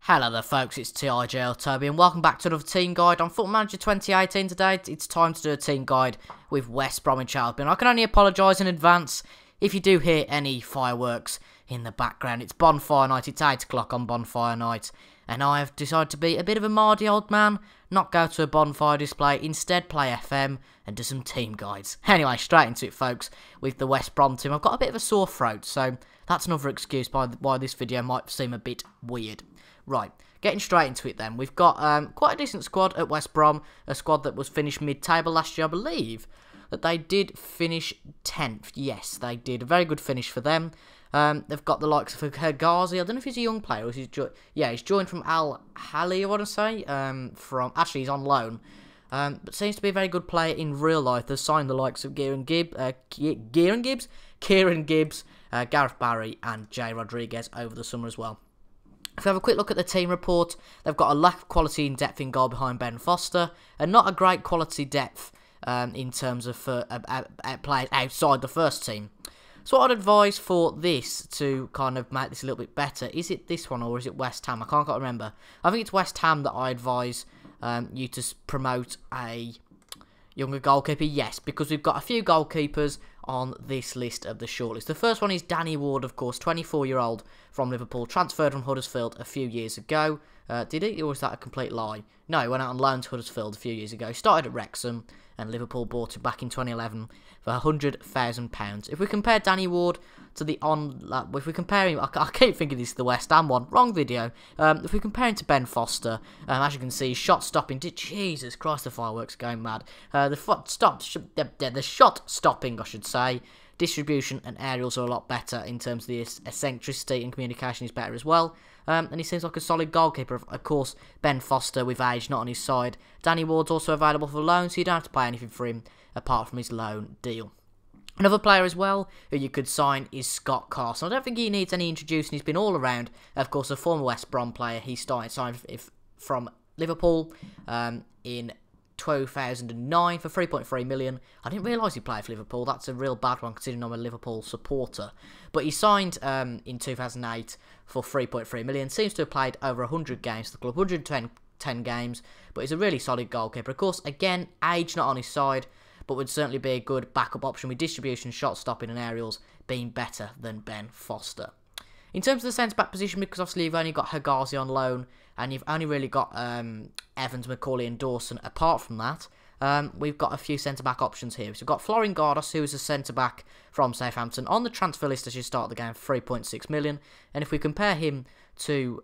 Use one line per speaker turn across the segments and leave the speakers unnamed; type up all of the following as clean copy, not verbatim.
Hello there folks, it's TIJL Toby and welcome back to another team guide on Football Manager 2018 today. It's time to do a team guide with West Bromwich Albion. I can only apologise in advance if you do hear any fireworks in the background. It's bonfire night, it's 8 o'clock on bonfire night and I have decided to be a bit of a mardy old man, not go to a bonfire display, instead play FM and do some team guides. Anyway, straight into it folks, with the West Brom team. I've got a bit of a sore throat, so that's another excuse why this video might seem a bit weird. Right, getting straight into it then. We've got quite a decent squad at West Brom, a squad that was finished mid-table last year, I believe. That they did finish 10th. Yes, they did. A very good finish for them. They've got the likes of Hergazi. I don't know if he's a young player. Or he's he's joined from Al Hali, I want to say. Actually, he's on loan. But seems to be a very good player in real life. They've signed the likes of Kieran Gibbs, Gareth Barry, and Jay Rodriguez over the summer as well. If we have a quick look at the team report, they've got a lack of quality and depth in goal behind Ben Foster, and not a great quality depth in terms of players outside the first team. So what I'd advise for this to kind of make this a little bit better, is it this one or is it West Ham? I can't quite remember. I think it's West Ham that I advise you to promote a younger goalkeeper. Yes, because we've got a few goalkeepers on this list of the shortlist. The first one is Danny Ward, of course, 24-year-old from Liverpool, transferred from Huddersfield a few years ago. Did he, or was that a complete lie? No, he went out on loan to Huddersfield a few years ago. He started at Wrexham, and Liverpool bought him back in 2011 for £100,000. If we compare Danny Ward to if we compare him, I keep thinking this is the West Ham one, wrong video. If we compare him to Ben Foster, as you can see, shot stopping. Jesus Christ, the fireworks are going mad. The shot stopping, I should say. Distribution and aerials are a lot better in terms of the eccentricity, and communication is better as well. And he seems like a solid goalkeeper. Of course, Ben Foster with age not on his side. Danny Ward's also available for loan, so you don't have to pay anything for him apart from his loan deal. Another player as well who you could sign is Scott Carson. I don't think he needs any introducing. He's been all around. Of course, a former West Brom player. He signed from Liverpool in 2009 for 3.3 million. I didn't realise he played for Liverpool. That's a real bad one considering I'm a Liverpool supporter. But he signed in 2008 for 3.3 million. Seems to have played over 100 games for the club, 110 games. But he's a really solid goalkeeper. Of course, again, age not on his side, but would certainly be a good backup option with distribution, shot stopping and aerials being better than Ben Foster. In terms of the centre-back position, because obviously you've only got Hergazi on loan, and you've only really got Evans, McCauley and Dawson. Apart from that, we've got a few centre-back options here. So we've got Florin Gardos, who is a centre-back from Southampton, on the transfer list as you start the game for 3.6 million. And if we compare him to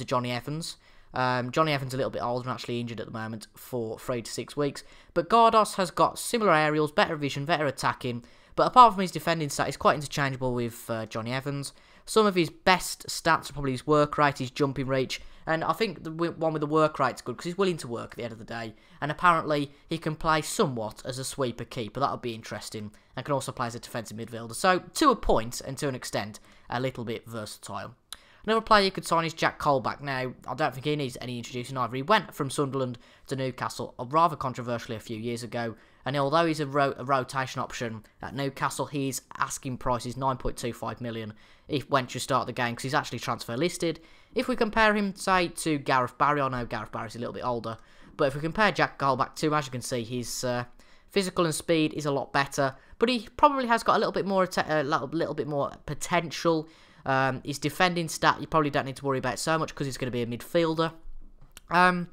Johnny Evans, Johnny Evans a little bit older and actually injured at the moment for 3 to 6 weeks. But Gardos has got similar aerials, better vision, better attacking. But apart from his defending stat, he's quite interchangeable with Johnny Evans. Some of his best stats are probably his work rate, his jumping reach. And I think the one with the work rate's good because he's willing to work at the end of the day. And apparently he can play somewhat as a sweeper keeper. That would be interesting. And can also play as a defensive midfielder. So to a point and to an extent, a little bit versatile. Another player you could sign is Jack Colback. Now, I don't think he needs any introducing either. He went from Sunderland to Newcastle rather controversially a few years ago. And although he's a rotation option at Newcastle, his asking price is 9.25 million when you start the game because he's actually transfer listed. If we compare him, say, to Gareth Barry, I know Gareth Barry's a little bit older, but if we compare Jack Colback to him, as you can see, his physical and speed is a lot better, but he probably has got a little bit more potential. His defending stat, you probably don't need to worry about so much because he's going to be a midfielder. And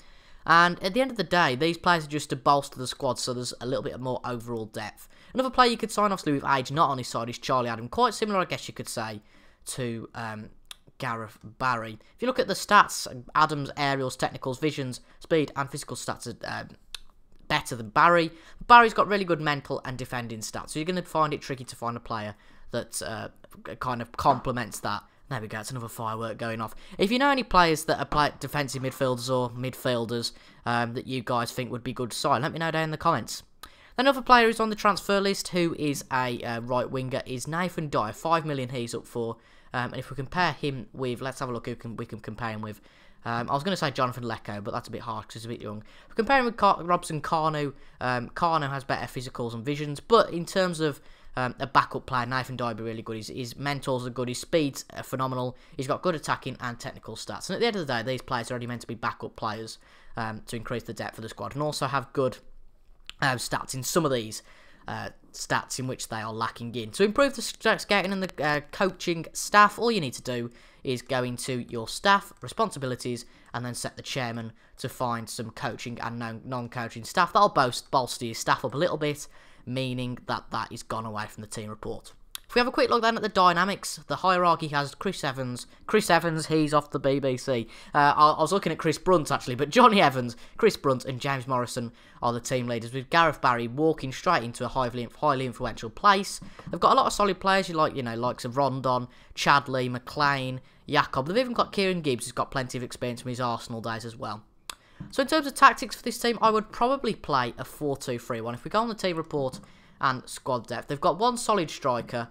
at the end of the day, these players are just to bolster the squad, so there's a little bit more overall depth. Another player you could sign, obviously, with age not on his side is Charlie Adam. Quite similar, I guess you could say, to Gareth Barry. If you look at the stats, Adam's aerials, technicals, visions, speed, and physical stats are better than Barry. Barry's got really good mental and defending stats, so you're going to find it tricky to find a player that kind of complements that. There we go, it's another firework going off. If you know any players that are defensive midfielders or midfielders that you guys think would be good to sign, let me know down in the comments. Another player who's on the transfer list who is a right winger is Nathan Dyer. 5 million he's up for. And if we compare him with, let's have a look who we can compare him with. I was going to say Jonathan Lecco, but that's a bit hard because he's a bit young. If we compare him with Robson Carno, Carno has better physicals and visions, but in terms of a backup player. Nathan Dyer be really good. His mentors are good. His speed's phenomenal. He's got good attacking and technical stats. And at the end of the day, these players are only meant to be backup players to increase the depth of the squad and also have good stats in some of these stats in which they are lacking in. To improve the scouting and the coaching staff, all you need to do is go into your staff responsibilities and then set the chairman to find some coaching and non-coaching staff. That'll bolster your staff up a little bit, meaning that is gone away from the team report. If we have a quick look then at the dynamics, the hierarchy has Chris Evans, he's off the BBC. I was looking at Chris Brunt actually, but Johnny Evans, Chris Brunt and James Morrison are the team leaders, with Gareth Barry walking straight into a highly influential place. They've got a lot of solid players, likes of Rondon, Chadley, McLean, Jacob. They've even got Kieran Gibbs, who's got plenty of experience from his Arsenal days as well. So in terms of tactics for this team, I would probably play a 4-2-3-1. If we go on the team report and squad depth, they've got one solid striker,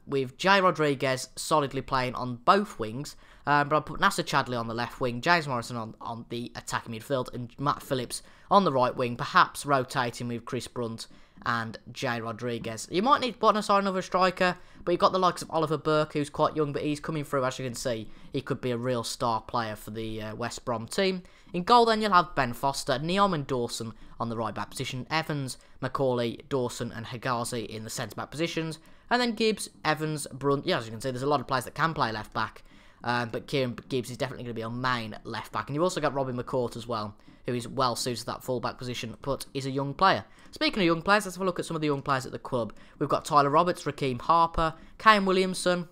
with Jay Rodriguez solidly playing on both wings, but I'll put Nasser Chadley on the left wing, James Morrison on the attacking midfield, and Matt Phillips on the right wing, perhaps rotating with Chris Brunt and Jay Rodriguez. You might need to sign another striker, but you've got the likes of Oliver Burke, who's quite young, but he's coming through, as you can see. He could be a real star player for the West Brom team. In goal then, you'll have Ben Foster, Neom and Dawson on the right back position, Evans, Macaulay, Dawson and Hegazi in the centre back positions, and then Gibbs, Evans, Brunt. Yeah, as you can see, there's a lot of players that can play left back, but Kieran Gibbs is definitely going to be a main left back. And you've also got Robin McCourt as well, who is well suited to that full back position, but is a young player. Speaking of young players, let's have a look at some of the young players at the club. We've got Tyler Roberts, Raheem Harper, Kane Williamson.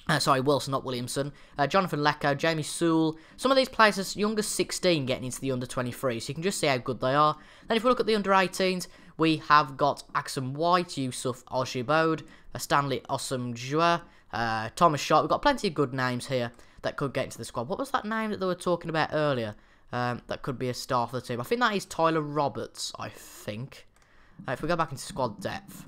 Wilson, not Williamson. Jonathan Lecco, Jamie Sewell. Some of these players as young as 16 getting into the under-23, so you can just see how good they are. Then if we look at the under-18s, we have got Axum White, Yusuf Oshibode, Stanley Osumjua, Thomas Sharp. We've got plenty of good names here that could get into the squad. What was that name that they were talking about earlier? That could be a star for the team. I think that is Tyler Roberts, I think. If we go back into squad depth,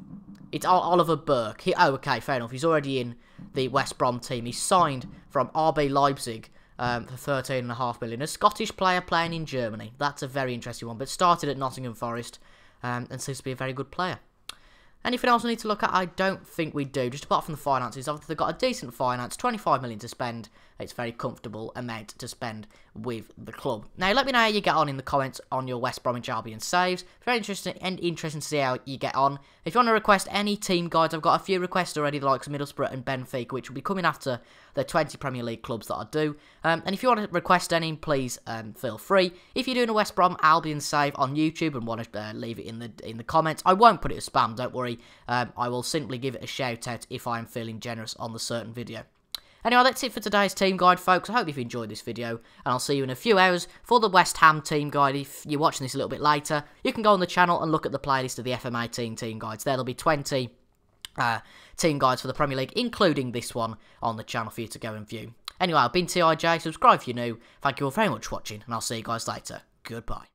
it's Oliver Burke. Okay, fair enough. He's already in the West Brom team. He's signed from RB Leipzig for £13.5 million. A Scottish player playing in Germany. That's a very interesting one. But started at Nottingham Forest and seems to be a very good player. Anything else we need to look at? I don't think we do. Just apart from the finances, obviously they've got a decent finance, 25 million to spend. It's a very comfortable amount to spend with the club. Now, let me know how you get on in the comments on your West Bromwich Albion saves. Very interesting to see how you get on. If you want to request any team guides, I've got a few requests already, the likes of Middlesbrough and Benfica, which will be coming after the 20 Premier League clubs that I do. And if you want to request any, please feel free. If you're doing a West Brom Albion save on YouTube and want to leave it in the comments, I won't put it as spam, don't worry. I will simply give it a shout out if I'm feeling generous on the certain video. Anyway, that's it for today's team guide, folks. I hope you've enjoyed this video, and I'll see you in a few hours for the West Ham team guide. If you're watching this a little bit later, you can go on the channel and look at the playlist of the FM18 team guides. There'll be 20 team guides for the Premier League, including this one on the channel for you to go and view. Anyway, I've been TIJ. Subscribe if you're new. Thank you all very much for watching, and I'll see you guys later. Goodbye.